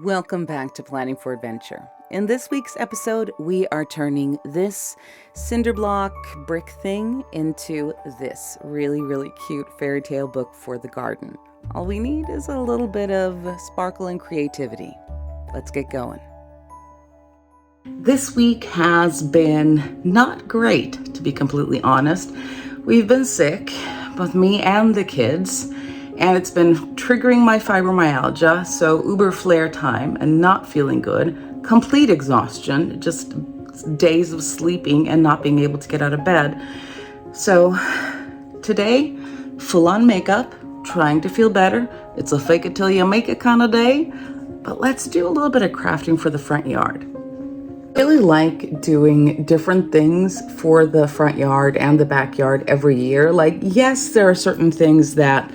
Welcome back to Planning for Adventure. In this week's episode, we are turning this cinder block brick thing into this really cute fairy tale book for the garden. All we need is a little bit of sparkle and creativity. Let's get going. This week has been not great, to be completely honest. We've been sick, both me and the kids, and it's been triggering my fibromyalgia, so uber flare time and not feeling good, complete exhaustion, just days of sleeping and not being able to get out of bed. So today, full on makeup, trying to feel better. It's a fake it till you make it kind of day, but let's do a little bit of crafting for the front yard. I really like doing different things for the front yard and the backyard every year. Like, yes, there are certain things that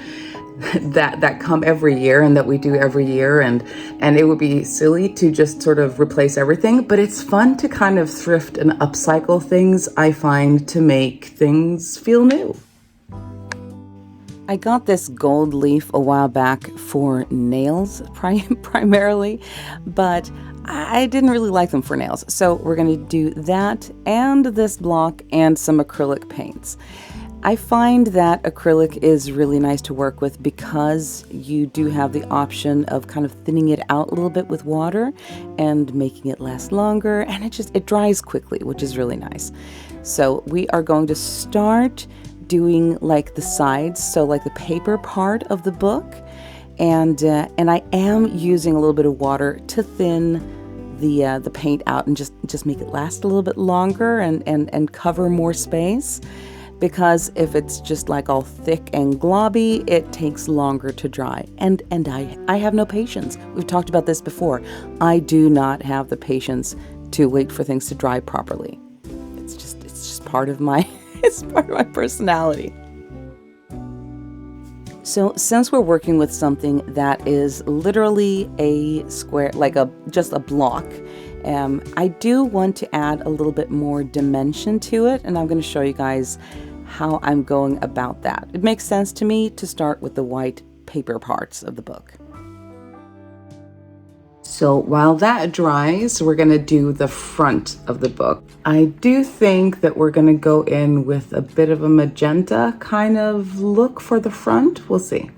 come every year and that we do every year, and it would be silly to just sort of replace everything, but it's fun to kind of thrift and upcycle things, I find, to make things feel new. I got this gold leaf a while back for nails primarily, but I didn't really like them for nails, so we're going to do that and this block and some acrylic paints. I find that acrylic is really nice to work with because you do have the option of kind of thinning it out a little bit with water and making it last longer, and it dries quickly, which is really nice. So we are going to start doing like the sides, so like the paper part of the book, and I am using a little bit of water to thin the paint out and just make it last a little bit longer and cover more space. Because if it's just like all thick and globby, it takes longer to dry. And I have no patience. We've talked about this before. I do not have the patience to wait for things to dry properly. It's just part of my it's part of my personality. So since we're working with something that is literally a square, like just a block, I do want to add a little bit more dimension to it, and I'm going to show you guys how I'm going about that. It makes sense to me to start with the white paper parts of the book. So while that dries, we're going to do the front of the book. I do think that we're going to go in with a bit of a magenta kind of look for the front. We'll see.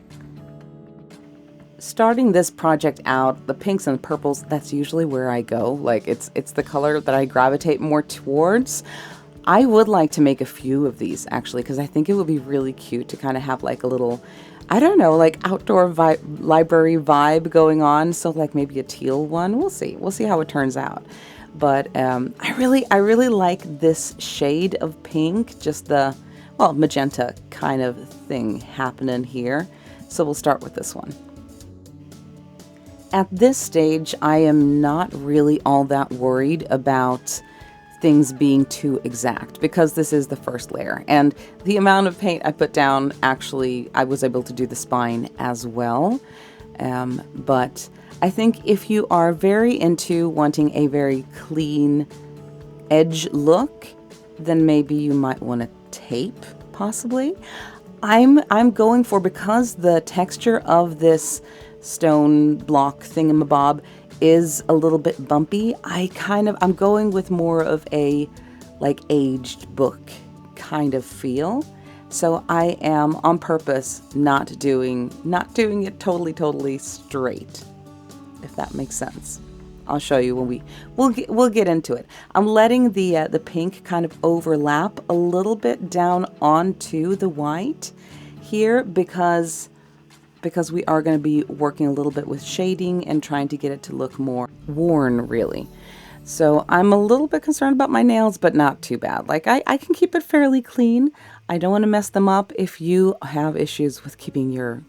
Starting this project out, the pinks and the purples, that's usually where I go. Like it's the color that I gravitate more towards. I would like to make a few of these actually, because I think it would be really cute to kind of have like a little, I don't know, like outdoor library vibe going on. So like maybe a teal one. We'll see how it turns out. But I really like this shade of pink, just the, well, magenta kind of thing happening here. So we'll start with this one. At this stage, I am not really all that worried about things being too exact because this is the first layer, and the amount of paint I put down, actually I was able to do the spine as well, but I think if you are very into wanting a very clean edge look, then maybe you might want to tape, possibly. I'm going for, because the texture of this stone block thingamabob is a little bit bumpy, I'm going with more of a like aged book kind of feel. So I am on purpose not doing it totally straight, if that makes sense. I'll show you when we'll get into it. I'm letting the pink kind of overlap a little bit down onto the white here because we are going to be working a little bit with shading and trying to get it to look more worn, really. So I'm a little bit concerned about my nails, but not too bad. Like I can keep it fairly clean. I don't want to mess them up. If you have issues with keeping your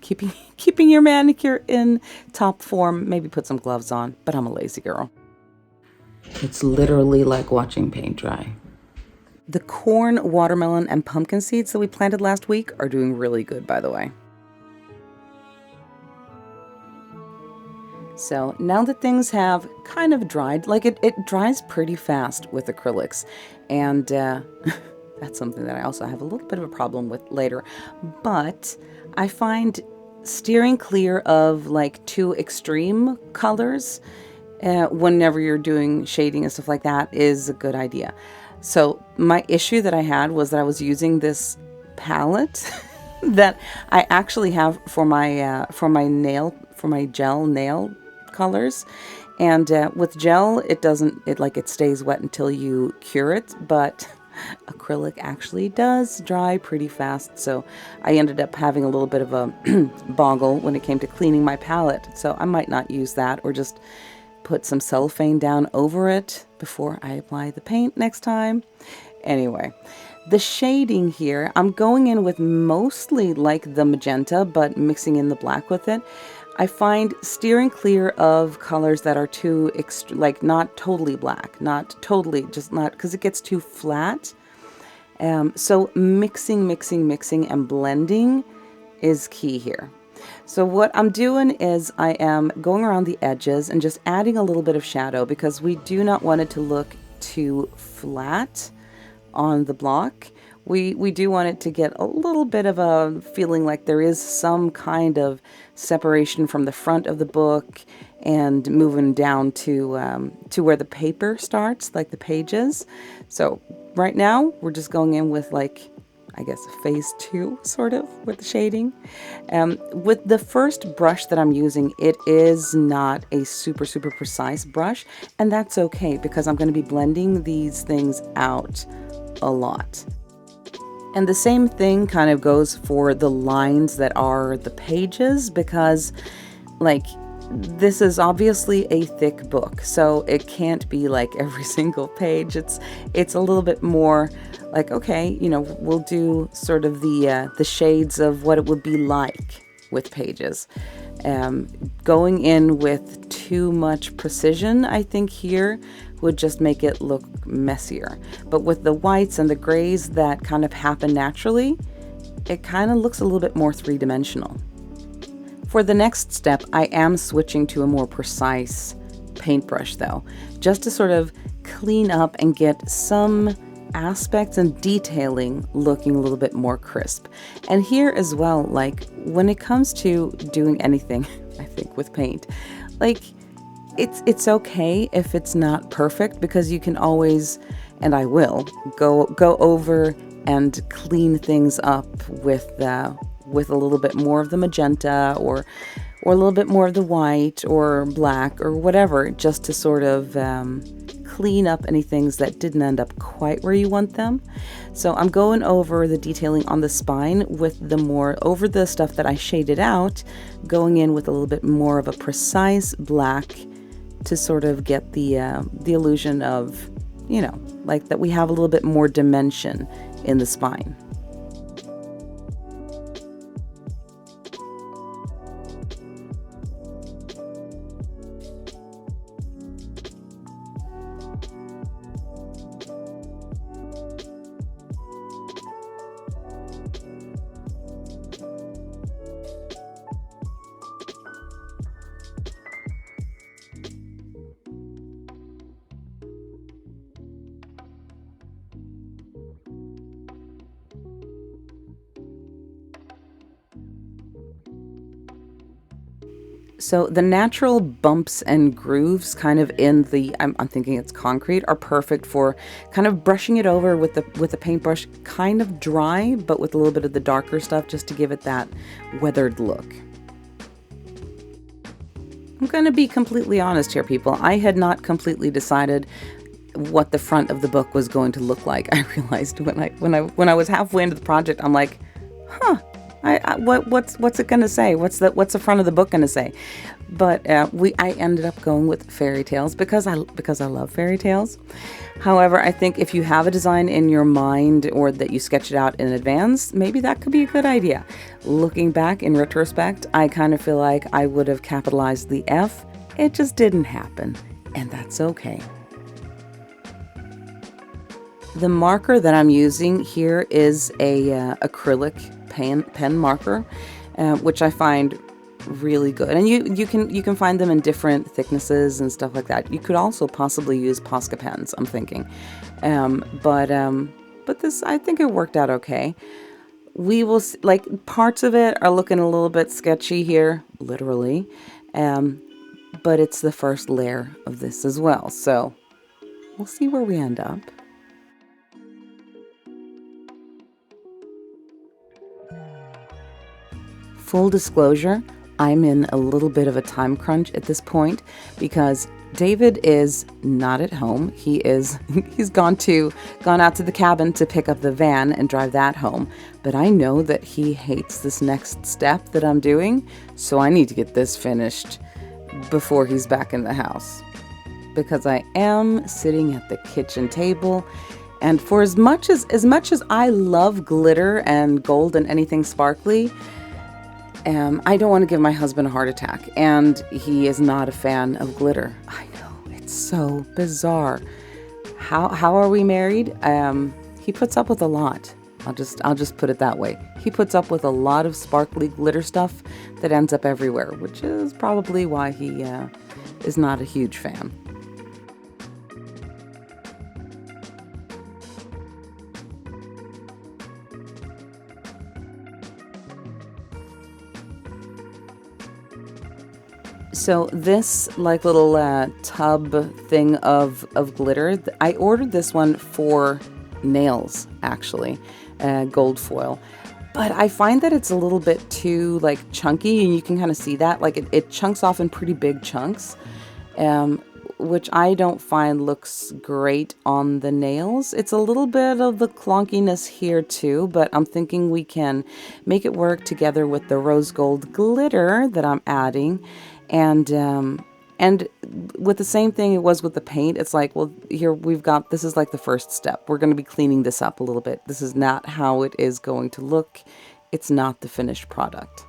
manicure in top form, maybe put some gloves on, but I'm a lazy girl. It's literally like watching paint dry. The corn, watermelon, and pumpkin seeds that we planted last week are doing really good, by the way. So now that things have kind of dried, like it dries pretty fast with acrylics, and that's something that I also have a little bit of a problem with later. But I find steering clear of like too extreme colors whenever you're doing shading and stuff like that is a good idea. So my issue that I had was that I was using this palette that I actually have for my gel nail colors. And with gel, it stays wet until you cure it, but acrylic actually does dry pretty fast. So I ended up having a little bit of a boggle when it came to cleaning my palette. So I might not use that, or just put some cellophane down over it before I apply the paint next time. Anyway, the shading here, I'm going in with mostly like the magenta, but mixing in the black with it. I find steering clear of colors that are too, like not totally black, not totally, just not, because it gets too flat. So mixing, and blending is key here. So what I'm doing is I am going around the edges and just adding a little bit of shadow, because we do not want it to look too flat on the block. We do want it to get a little bit of a feeling like there is some kind of separation from the front of the book and moving down to where the paper starts, like the pages. So right now we're just going in with like, I guess, phase 2 sort of with the shading. With the first brush that I'm using, it is not a super precise brush, and that's okay because I'm going to be blending these things out a lot. And the same thing kind of goes for the lines that are the pages, because like this is obviously a thick book, so it can't be like every single page. It's a little bit more like, okay, you know, we'll do sort of the shades of what it would be like with pages. Going in with too much precision, I think here would just make it look messier. But with the whites and the grays that kind of happen naturally, it kind of looks a little bit more three-dimensional. For the next step, I am switching to a more precise paintbrush though, just to sort of clean up and get some aspects and detailing looking a little bit more crisp. And here as well, like when it comes to doing anything, I think with paint, like it's okay if it's not perfect, because you can always, and I will, go over and clean things up with a little bit more of the magenta or a little bit more of the white or black or whatever, just to sort of clean up any things that didn't end up quite where you want them. So I'm going over the detailing on the spine with over the stuff that I shaded out, going in with a little bit more of a precise black to sort of get the illusion of, you know, like that we have a little bit more dimension in the spine. So the natural bumps and grooves kind of in the, I'm thinking it's concrete, are perfect for kind of brushing it over with the paintbrush, kind of dry, but with a little bit of the darker stuff just to give it that weathered look. I'm going to be completely honest here, people. I had not completely decided what the front of the book was going to look like. I realized when I was halfway into the project, I'm like, huh. What's it gonna say? What's the front of the book gonna say? But I ended up going with fairy tales because I love fairy tales. However, I think if you have a design in your mind or that you sketch it out in advance, maybe that could be a good idea. Looking back in retrospect, I kind of feel like I would have capitalized the F. It just didn't happen, and that's okay. The marker that I'm using here is a acrylic pen marker, which I find really good. And you can find them in different thicknesses and stuff like that. You could also possibly use Posca pens, I'm thinking. But this, I think it worked out okay. we will, like, parts of it are looking a little bit sketchy here, literally. But it's the first layer of this as well. So we'll see where we end up. Full disclosure, I'm in a little bit of a time crunch at this point because David is not at home. He's gone out to the cabin to pick up the van and drive that home. But I know that he hates this next step that I'm doing, so I need to get this finished before he's back in the house. Because I am sitting at the kitchen table, and for as much as I love glitter and gold and anything sparkly, I don't want to give my husband a heart attack, and he is not a fan of glitter. I know, it's so bizarre. How are we married? He puts up with a lot. I'll just put it that way. He puts up with a lot of sparkly glitter stuff that ends up everywhere, which is probably why he is not a huge fan. So this like little tub thing of glitter, I ordered this one for nails, actually, gold foil. But I find that it's a little bit too like chunky, and you can kind of see that. Like it chunks off in pretty big chunks, which I don't find looks great on the nails. It's a little bit of the clunkiness here too, but I'm thinking we can make it work together with the rose gold glitter that I'm adding. And with the same thing it was with the paint, it's like, well, here this is like the first step. We're going to be cleaning this up a little bit. This is not how it is going to look. It's not the finished product.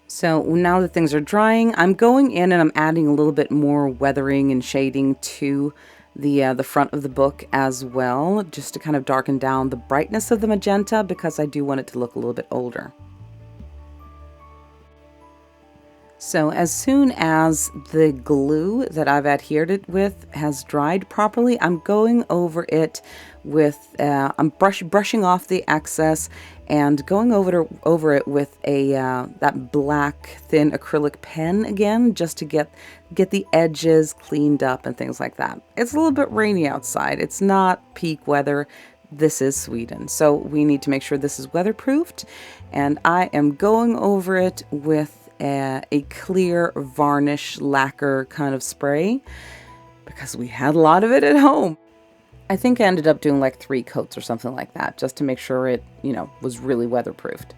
So now that things are drying, I'm going in and I'm adding a little bit more weathering and shading to the front of the book as well, just to kind of darken down the brightness of the magenta, because I do want it to look a little bit older. So as soon as the glue that I've adhered it with has dried properly, I'm going over it with, I'm brushing off the excess and going over it with that black thin acrylic pen again, just to get the edges cleaned up and things like that. It's a little bit rainy outside. It's not peak weather. This is Sweden, so we need to make sure this is weatherproofed, and I am going over it with a clear varnish lacquer kind of spray because we had a lot of it at home. I think I ended up doing like 3 coats or something like that, just to make sure it, was really weatherproofed.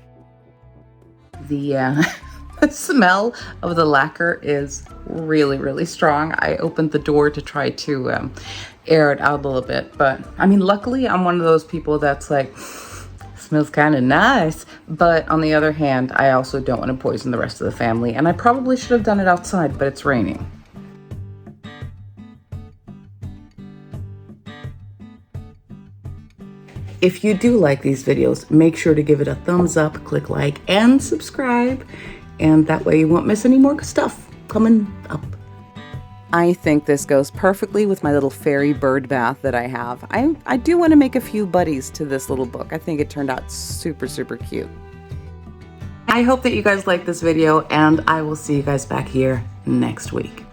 The smell of the lacquer is really, really strong. I opened the door to try to air it out a little bit, but I mean, luckily I'm one of those people that's like, smells kind of nice, but on the other hand, I also don't want to poison the rest of the family, and I probably should have done it outside, but it's raining. If you do like these videos, make sure to give it a thumbs up, click like, and subscribe, and that way you won't miss any more stuff coming up. I think this goes perfectly with my little fairy bird bath that I have. I do want to make a few buddies to this little book. I think it turned out super, super cute. I hope that you guys like this video, and I will see you guys back here next week.